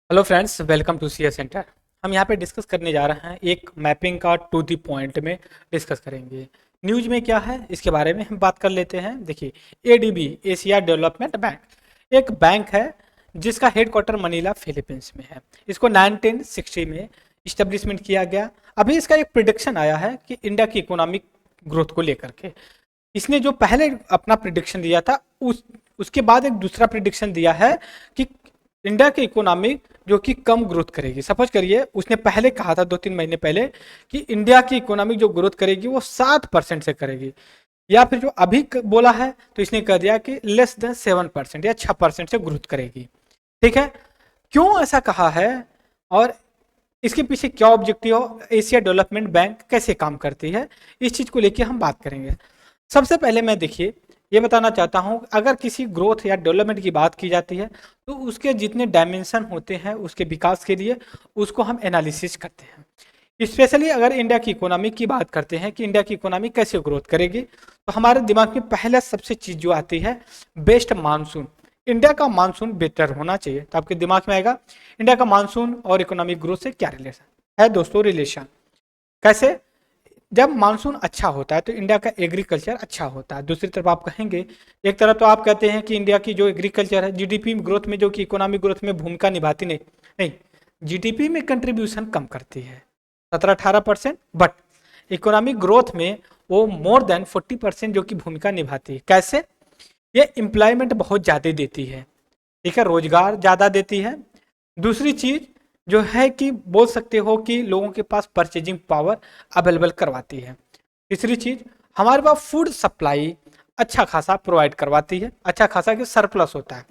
Hello friends, welcome to CA centre. हम यहाँ पे डिस्कस करने जा रहे हैं एक मैपिंग का टू दी पॉइंट में डिस्कस करेंगे। न्यूज में क्या है इसके बारे में हम बात कर लेते हैं। देखिए, एडीबी एशिया डेवलपमेंट बैंक एक बैंक है जिसका हेडक्वार्टर मनीला फिलीपींस में है। इसको 1960 में इस्टेब्लिशमेंट किया गया। अभी इसका एक प्रिडिक्शन आया है कि इंडिया की इकोनॉमिक ग्रोथ को लेकर के इसने जो पहले अपना प्रिडिक्शन दिया था उसके बाद एक दूसरा प्रिडिक्शन दिया है कि इंडिया की इकोनॉमी जो कि कम ग्रोथ करेगी। सपोज करिए उसने पहले कहा था 2-3 महीने पहले कि इंडिया की इकोनॉमी जो ग्रोथ करेगी वो 7% से करेगी, या फिर जो अभी बोला है तो इसने कह दिया कि लेस देन 7% या 6% से ग्रोथ करेगी। ठीक है, क्यों ऐसा कहा है और इसके पीछे क्या ऑब्जेक्टिव हो, एशिया डेवलपमेंट बैंक कैसे काम करती है, इस चीज को लेकर हम बात करेंगे। सबसे पहले मैं देखिए ये बताना चाहता हूं, अगर किसी ग्रोथ या डेवलपमेंट की बात की जाती है तो उसके जितने डायमेंशन होते हैं उसके विकास के लिए उसको हम एनालिसिस करते हैं। स्पेशली अगर इंडिया की इकोनॉमी की बात करते हैं कि इंडिया की इकोनॉमी कैसे ग्रोथ करेगी, तो हमारे दिमाग में पहला सबसे चीज जो आती है बेस्ट मानसून। इंडिया का मानसून बेटर होना चाहिए, तो आपके दिमाग में आएगा इंडिया का मानसून और इकोनॉमिक ग्रोथ से क्या रिलेशन है। दोस्तों, रिलेशन कैसे? जब मानसून अच्छा होता है तो इंडिया का एग्रीकल्चर अच्छा होता है। दूसरी तरफ आप कहेंगे, एक तरफ तो आप कहते हैं कि इंडिया की जो एग्रीकल्चर है जीडीपी ग्रोथ में, जो कि इकोनॉमिक ग्रोथ में भूमिका निभाती नहीं नहीं जीडीपी में कंट्रीब्यूशन कम करती है 17-18%, बट इकोनॉमिक ग्रोथ में वो मोर देन 40% जो कि भूमिका निभाती है। कैसे? ये एम्प्लॉयमेंट बहुत ज़्यादा देती है, ठीक है, रोजगार ज़्यादा देती है। दूसरी चीज जो है कि बोल सकते हो कि लोगों के पास परचेजिंग पावर अवेलेबल करवाती है। तीसरी चीज, हमारे पास फूड सप्लाई अच्छा खासा प्रोवाइड करवाती है, अच्छा खासा कि सरप्लस होता है।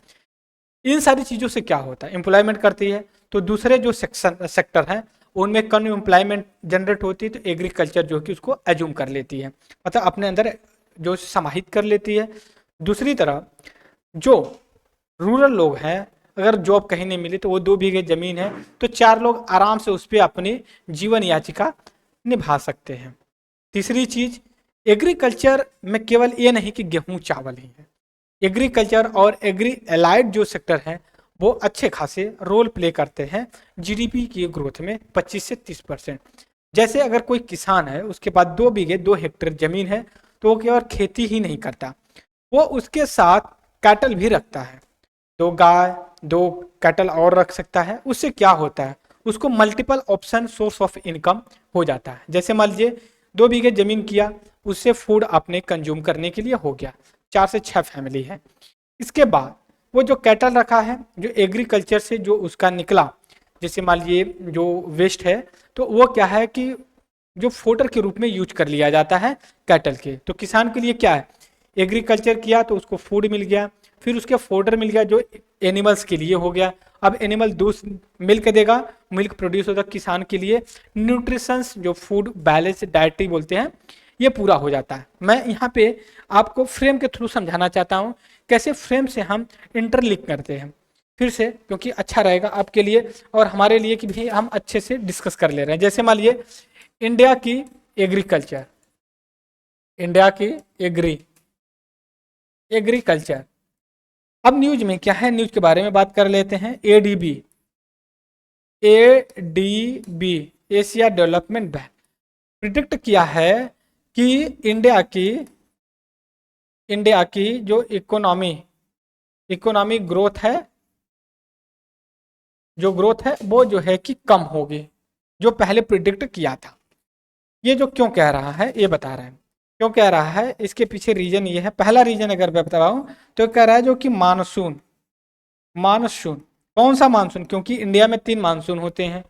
इन सारी चीज़ों से क्या होता है, एम्प्लॉयमेंट करती है। तो दूसरे जो सेक्टर हैं उनमें कम एम्प्लॉयमेंट जनरेट होती है, तो एग्रीकल्चर जो कि उसको एज्यूम कर लेती है, मतलब अपने अंदर जो समाहित कर लेती है। दूसरी तरफ जो रूरल लोग हैं, अगर जॉब कहीं नहीं मिली तो वो 2 बीघे जमीन है तो 4 लोग आराम से उस पर अपनी जीवन याचिका निभा सकते हैं। तीसरी चीज, एग्रीकल्चर में केवल ये नहीं कि गेहूं चावल ही है, एग्रीकल्चर और एग्री एलाइड जो सेक्टर है वो अच्छे खासे रोल प्ले करते हैं जीडीपी की ग्रोथ में 25 से 30%। जैसे अगर कोई किसान है उसके पास 2 बीघे 2 हेक्टेयर जमीन है तो वो केवल खेती ही नहीं करता, वो उसके साथ कैटल भी रखता है। 2 गाय 2 कैटल और रख सकता है। उससे क्या होता है, उसको multiple option source of income हो जाता है। जैसे मान लीजिए 2 बीघे जमीन किया, उससे फूड अपने कंज्यूम करने के लिए हो गया, 4 से 6 फैमिली है। इसके बाद वो जो कैटल रखा है, जो एग्रीकल्चर से जो उसका निकला, जैसे मान लीजिए जो वेस्ट है, तो वो क्या है कि जो फोडर के रूप में यूज कर लिया जाता है कैटल के। तो किसान के लिए क्या है, एग्रीकल्चर किया तो उसको फूड मिल गया, फिर उसके फोडर मिल गया जो एनिमल्स के लिए हो गया। अब एनिमल दूध मिल्क देगा, मिल्क प्रोड्यूस होगा किसान के लिए, न्यूट्रिशंस जो फूड बैलेंस डाइटरी बोलते हैं ये पूरा हो जाता है। मैं यहाँ पे आपको फ्रेम के थ्रू समझाना चाहता हूँ कैसे फ्रेम से हम इंटरलिंक करते हैं, फिर से, क्योंकि अच्छा रहेगा आपके लिए और हमारे लिए कि भी हम अच्छे से डिस्कस कर ले रहे हैं। जैसे मान लीजिए इंडिया की एग्रीकल्चर, इंडिया की एग्रीकल्चर। अब न्यूज में क्या है, न्यूज के बारे में बात कर लेते हैं। ADB ADB Asia development bank predict किया है कि इंडिया की जो इकोनॉमी ग्रोथ है, जो ग्रोथ है वो जो है कि कम होगी, जो पहले प्रिडिक्ट किया था। ये जो क्यों कह रहा है ये बता रहे हैं, क्यों कह रहा है, इसके पीछे रीजन ये है। पहला रीजन अगर मैं बताऊं तो कह रहा है जो कि मानसून मानसून कौन सा मानसून, क्योंकि इंडिया में 3 मानसून होते हैं,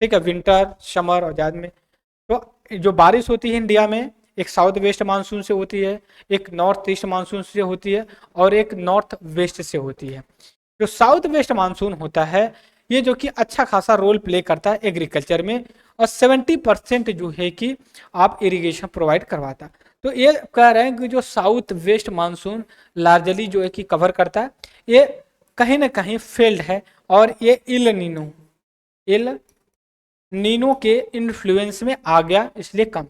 ठीक है, विंटर समर और जाड़ में। तो जो बारिश होती है इंडिया में, एक साउथ वेस्ट मानसून से होती है, एक नॉर्थ ईस्ट मानसून से होती है और एक नॉर्थ वेस्ट से होती है। जो साउथ वेस्ट मानसून होता है ये जो कि अच्छा खासा रोल प्ले करता है एग्रीकल्चर में, और 70% जो है कि आप इरिगेशन प्रोवाइड करवाता है। तो ये कह रहे हैं कि जो साउथ वेस्ट मानसून लार्जली जो है कि कवर करता है, ये कहीं ना कहीं फेल्ड है और ये इल नीनो के इन्फ्लुएंस में आ गया, इसलिए कम।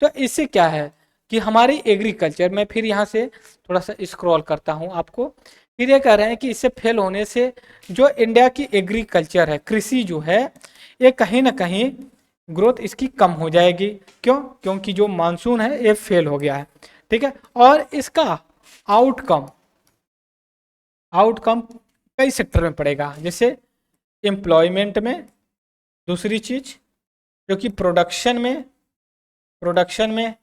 तो इससे क्या है कि हमारी एग्रीकल्चर में, फिर यहाँ से थोड़ा सा स्क्रॉल करता हूँ आपको, फिर ये कह रहे हैं कि इससे फेल होने से जो इंडिया की एग्रीकल्चर है, कृषि जो है, ये कहीं ना कहीं ग्रोथ इसकी कम हो जाएगी। क्यों? क्योंकि जो मानसून है ये फेल हो गया है। ठीक है, और इसका आउटकम आउटकम कई सेक्टर में पड़ेगा, जैसे एम्प्लॉयमेंट में, दूसरी चीज जो कि प्रोडक्शन में।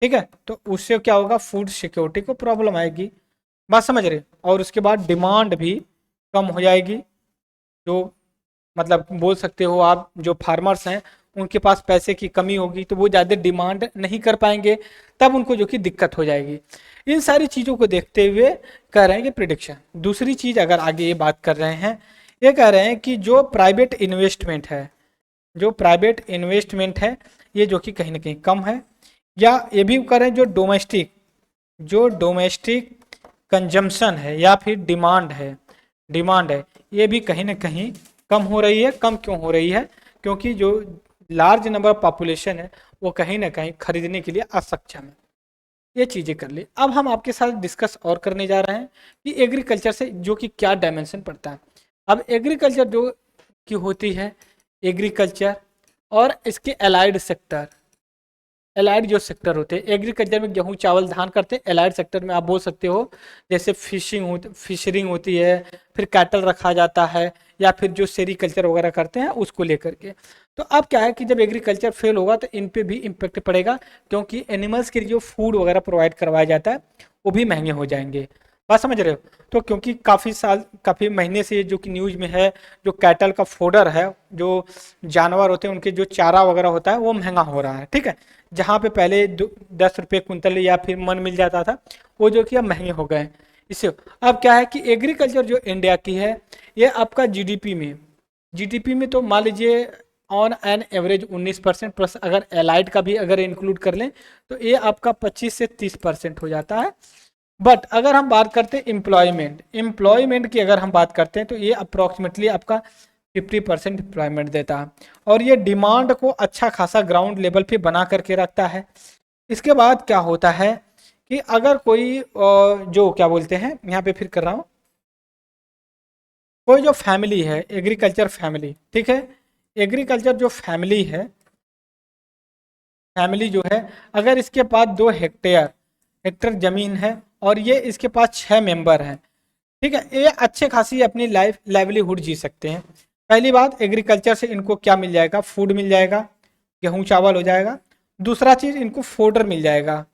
ठीक है, तो उससे क्या होगा, फूड सिक्योरिटी को प्रॉब्लम आएगी। बात समझ रहे? और उसके बाद डिमांड भी कम हो जाएगी। जो मतलब बोल सकते हो आप, जो फार्मर्स हैं उनके पास पैसे की कमी होगी, तो वो ज़्यादा डिमांड नहीं कर पाएंगे, तब उनको जो कि दिक्कत हो जाएगी। इन सारी चीज़ों को देखते हुए कह रहे हैं कि प्रिडिक्शन। दूसरी चीज़ अगर आगे ये बात कर रहे हैं, ये कह रहे हैं कि जो प्राइवेट इन्वेस्टमेंट है ये जो कि कहीं ना कहीं कम है, या ये भी कह रहे हैं जो डोमेस्टिक कंजम्पशन है या फिर डिमांड है, ये भी कहीं ना कहीं कम हो रही है। कम क्यों हो रही है? क्योंकि जो लार्ज नंबर ऑफ पॉपुलेशन है वो कहीं ना कहीं खरीदने के लिए असक्षम है। ये चीज़ें कर ली। अब हम आपके साथ डिस्कस और करने जा रहे हैं कि एग्रीकल्चर से जो कि क्या डायमेंशन पड़ता है। अब एग्रीकल्चर जो की होती है, एग्रीकल्चर और इसके एलाइड जो सेक्टर होते हैं, एग्रीकल्चर में गेहूं चावल धान करते हैं, एलाइड सेक्टर में आप बोल सकते हो जैसे फिशरिंग होती है, फिर कैटल रखा जाता है, या फिर जो सेरीकल्चर वगैरह करते हैं उसको लेकर के। तो अब क्या है कि जब एग्रीकल्चर फेल होगा तो इन पे भी इम्पेक्ट पड़ेगा, क्योंकि एनिमल्स के लिए जो फूड वगैरह प्रोवाइड करवाया जाता है वो भी महंगे हो जाएंगे। बात समझ रहे हो? तो क्योंकि काफ़ी महीने से जो कि न्यूज में है, जो कैटल का फोडर है, जो जानवर होते हैं उनके जो चारा वगैरह होता है वो महंगा हो रहा है। ठीक है, जहाँ पे पहले 10 रुपये कुंतल या फिर मन मिल जाता था, वो जो कि अब महंगे हो गए हैं। इससे अब क्या है कि एग्रीकल्चर जो इंडिया की है, ये आपका जीडीपी में तो मान लीजिए ऑन एन एवरेज 19% प्लस, अगर एलाइड का भी अगर इंक्लूड कर लें तो ये आपका 25 से 30% हो जाता है। बट अगर हम बात करते हैं एम्प्लॉयमेंट की, अगर हम बात करते हैं तो ये अप्रॉक्सीमेटली आपका 50% एम्प्लॉयमेंट देता है, और ये डिमांड को अच्छा खासा ग्राउंड लेवल पे बना करके रखता है। इसके बाद क्या होता है कि अगर कोई जो क्या बोलते हैं, यहाँ पे फिर कर रहा हूँ, कोई जो फैमिली है, एग्रीकल्चर फैमिली, ठीक है, एग्रीकल्चर जो फैमिली जो है, अगर इसके पास 2 हेक्टेयर जमीन है और ये इसके पास 6 मेंबर हैं, ठीक है, ये अच्छे खासी अपनी लाइवलीहुड जी सकते हैं। पहली बात, एग्रीकल्चर से इनको क्या मिल जाएगा, फूड मिल जाएगा, गेहूं चावल हो जाएगा। दूसरा चीज, इनको फोडर मिल जाएगा।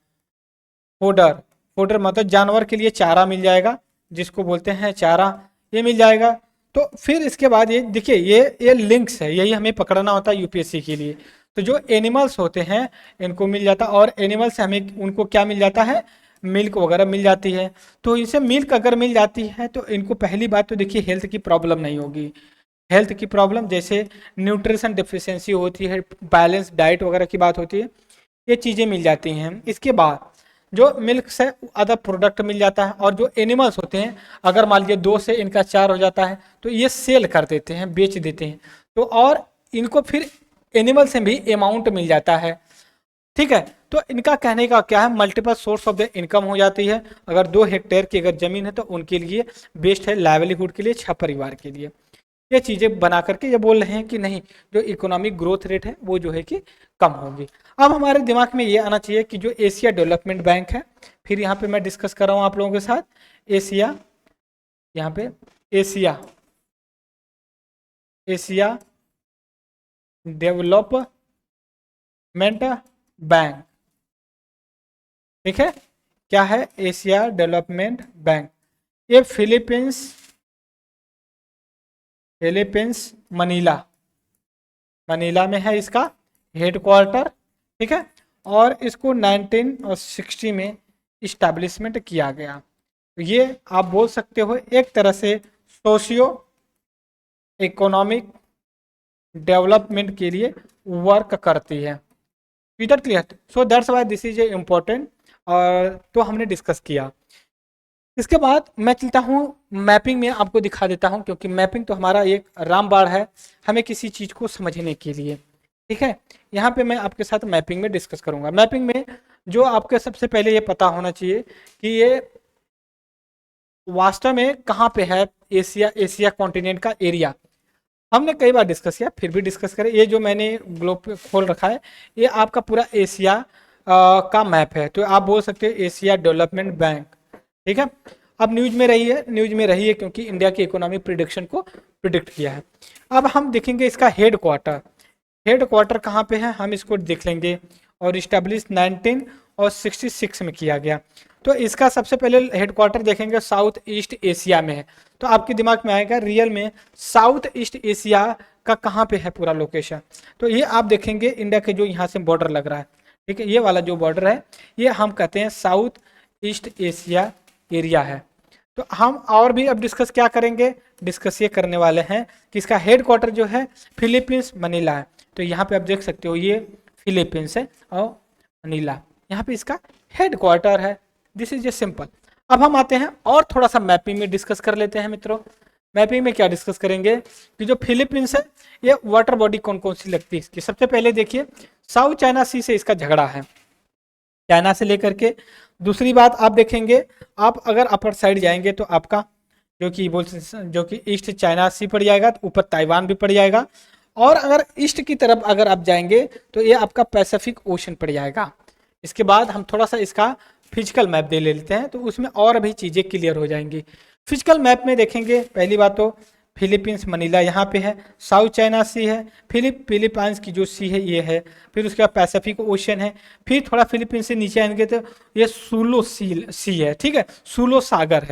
फोडर फोडर मतलब जानवर के लिए चारा मिल जाएगा, जिसको बोलते हैं चारा, ये मिल जाएगा। तो फिर इसके बाद ये देखिए, ये लिंक्स है, यही हमें पकड़ना होता है यूपीएससी के लिए। तो जो एनिमल्स होते हैं इनको मिल जाता है, और एनिमल से हमें उनको क्या मिल जाता है, मिल्क वगैरह मिल जाती है। तो इनसे मिल्क अगर मिल जाती है तो इनको पहली बात तो देखिए हेल्थ की प्रॉब्लम नहीं होगी। हेल्थ की प्रॉब्लम जैसे न्यूट्रिशन डिफिशियंसी होती है, बैलेंस डाइट वगैरह की बात होती है, ये चीज़ें मिल जाती हैं। इसके बाद जो मिल्क से अदर प्रोडक्ट मिल जाता है, और जो एनिमल्स होते हैं अगर मान लीजिए 2 से इनका 4 हो जाता है तो ये सेल कर देते हैं, बेच देते हैं। तो और इनको फिर एनिमल से भी अमाउंट मिल जाता है। ठीक है, तो इनका कहने का क्या है, multiple source of the income हो जाती है। अगर 2 हेक्टेयर की अगर जमीन है तो उनके लिए बेस्ट है, लाइवलीहुड के लिए, 6 परिवार के लिए। ये चीज़ें बना करके ये बोल रहे हैं कि नहीं, जो इकोनॉमिक ग्रोथ रेट है वो जो है कि कम होगी। अब हमारे दिमाग में ये आना चाहिए कि जो एशिया डेवलपमेंट बैंक है, फिर यहाँ पे मैं डिस्कस कर रहा हूँ आप लोगों के साथ, एशिया, यहाँ पे एशिया डेवलपमेंट बैंक, ठीक है, क्या है, एशिया डेवलपमेंट बैंक। ये फिलीपींस मनीला में है इसका हेडक्वार्टर। ठीक है, और इसको 1960 में इस्टेब्लिशमेंट किया गया। तो ये आप बोल सकते हो एक तरह से सोशियो इकोनॉमिक डेवलपमेंट के लिए वर्क करती है। इधर clear? So that's why this is a important, और तो हमने डिस्कस किया। इसके बाद मैं चलता हूँ मैपिंग में, आपको दिखा देता हूँ, क्योंकि मैपिंग तो हमारा एक रामबाण है हमें किसी चीज़ को समझने के लिए। ठीक है, यहाँ पे मैं आपके साथ मैपिंग में डिस्कस करूँगा। मैपिंग में जो आपके सबसे पहले ये पता होना चाहिए कि ये वास्तव में कहाँ पे है एशिया कॉन्टिनेंट का एरिया। हमने कई बार डिस्कस किया, फिर भी डिस्कस करें। ये जो मैंने ग्लोब पे खोल रखा है, ये आपका पूरा एशिया का मैप है। तो आप बोल सकते हो एशिया डेवलपमेंट बैंक, ठीक है। अब न्यूज में रही है क्योंकि इंडिया की इकोनॉमिक प्रिडिक्शन को प्रिडिक्ट किया है। अब हम देखेंगे इसका हेड क्वार्टर कहाँ पे है, हम इसको देख लेंगे। और इस्टेब्लिश 1966 में किया गया। तो इसका सबसे पहले हेड क्वार्टर देखेंगे साउथ ईस्ट एशिया में है। तो आपके दिमाग में आएगा रियल में साउथ ईस्ट एशिया का कहाँ पे है पूरा लोकेशन। तो ये आप देखेंगे इंडिया के जो यहाँ से बॉर्डर लग रहा है, ठीक है, ये वाला जो बॉर्डर है ये हम कहते हैं साउथ ईस्ट एशिया एरिया है। तो हम और भी अब डिस्कस क्या करेंगे, डिस्कस ये करने वाले हैं कि इसका हेड क्वार्टर जो है फिलीपींस मनीला है। तो यहाँ पे आप देख सकते हो ये फिलीपींस है और मनीला यहाँ पे इसका हेड क्वार्टर है। This is a simple. अब हम आते हैं और थोड़ा सा मैपिंग में डिस्कस कर लेते हैं मित्रों। मैपिंग में क्या डिस्कस करेंगे कि जो फिलीपींस है ये वाटर बॉडी कौन कौन सी लगती है इसकी। सबसे पहले देखिए साउथ चाइना सी से इसका झगड़ा है, चाइना से लेकर के। दूसरी बात आप देखेंगे, आप अगर अपर साइड जाएंगे तो आपका जो कि ईस्ट चाइना सी पड़ जाएगा, तो ऊपर ताइवान भी पड़ जाएगा। और अगर ईस्ट की तरफ अगर आप जाएंगे तो ये आपका पैसिफिक ओशन पड़ जाएगा। इसके बाद हम थोड़ा सा इसका फिजिकल मैप दे लेते हैं तो उसमें और भी चीज़ें क्लियर हो जाएंगी। फिजिकल मैप में देखेंगे पहली बात तो फिलीपींस मनीला यहाँ पे है, साउथ चाइना सी है, फिलीपाइंस की जो सी है ये है, फिर उसके बाद पैसिफिक ओशन है, फिर थोड़ा फिलीपींस से नीचे आएंगे तो ये सूलो सी है, ठीक है, सूलो सागर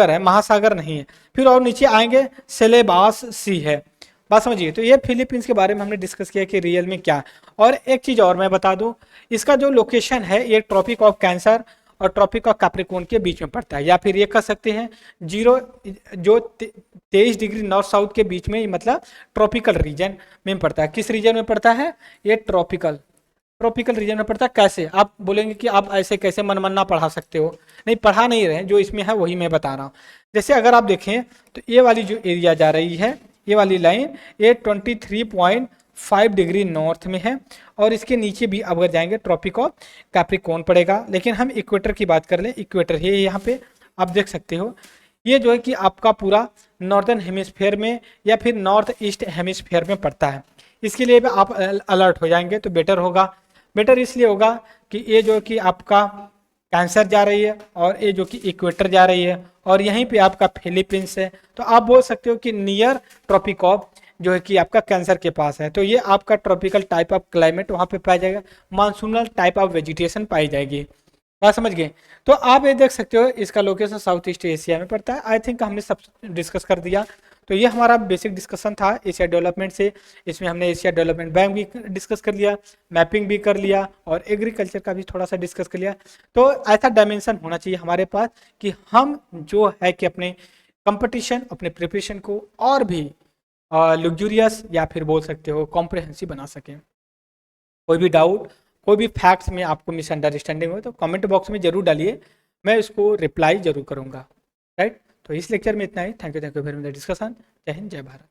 है, महासागर नहीं है। फिर और नीचे आएंगे सेलेबास सी है। बात समझिए। तो ये फिलीपींस के बारे में हमने डिस्कस किया कि रियल में क्या है। और एक चीज़ और मैं बता दूं, इसका जो लोकेशन है ये ट्रॉपिक ऑफ कैंसर और ट्रॉपिक ऑफ कैप्रिकॉर्न के बीच में पड़ता है, या फिर ये कह सकते हैं 23 डिग्री नॉर्थ साउथ के बीच में, मतलब ट्रॉपिकल रीजन में पड़ता है। किस रीजन में पड़ता है ये ट्रॉपिकल रीजन में पड़ता है। कैसे आप बोलेंगे कि आप ऐसे कैसे मनमन्ना पढ़ा सकते हो, नहीं पढ़ा नहीं रहे, जो इसमें है वही मैं बता रहा हूँ। जैसे अगर आप देखें तो ये वाली जो एरिया जा रही है, ये वाली लाइन ये 23.5 डिग्री नॉर्थ में है। और इसके नीचे भी अगर जाएंगे ट्रॉपिक ऑफ कैप्रिकॉर्न पड़ेगा। लेकिन हम इक्वेटर की बात कर लें, इक्वेटर ये यहाँ पे आप देख सकते हो, ये जो है कि आपका पूरा नॉर्दर्न हेमिस्फीयर में या फिर नॉर्थ ईस्ट हेमिस्फीयर में पड़ता है। इसके लिए भी आप अलर्ट हो जाएंगे तो बेटर होगा। बेटर इसलिए होगा कि ये जो कि आपका कैंसर जा रही है और ये जो कि इक्वेटर जा रही है और यहीं पे आपका फिलीपींस है। तो आप बोल सकते हो कि नियर ट्रॉपिक ऑफ जो है कि आपका कैंसर के पास है। तो ये आपका ट्रॉपिकल टाइप ऑफ क्लाइमेट वहाँ पे पाया जाएगा, मानसूनल टाइप ऑफ वेजिटेशन पाई जाएगी। बात समझ गए। तो आप ये देख सकते हो इसका लोकेशन साउथ ईस्ट एशिया में पड़ता है। आई थिंक हमने सब डिस्कस कर दिया। तो ये हमारा बेसिक डिस्कशन था एशिया डेवलपमेंट से। इसमें हमने एशिया डेवलपमेंट बैंक भी डिस्कस कर लिया, मैपिंग भी कर लिया और एग्रीकल्चर का भी थोड़ा सा डिस्कस कर लिया। तो ऐसा डायमेंशन होना चाहिए हमारे पास कि हम जो है कि अपने कंपटीशन, अपने प्रिपरेशन को और भी लग्जूरियस या फिर बोल सकते हो कॉम्प्रिहेंसिव बना सकें। कोई भी डाउट, कोई भी फैक्ट्स में आपको मिसअंडरस्टैंडिंग हो तो कमेंट बॉक्स में जरूर डालिए, मैं इसको रिप्लाई जरूर करूँगा। राइट। तो इस लेक्चर में इतना ही। Thank you very much discussion. जय हिंद, जय भारत।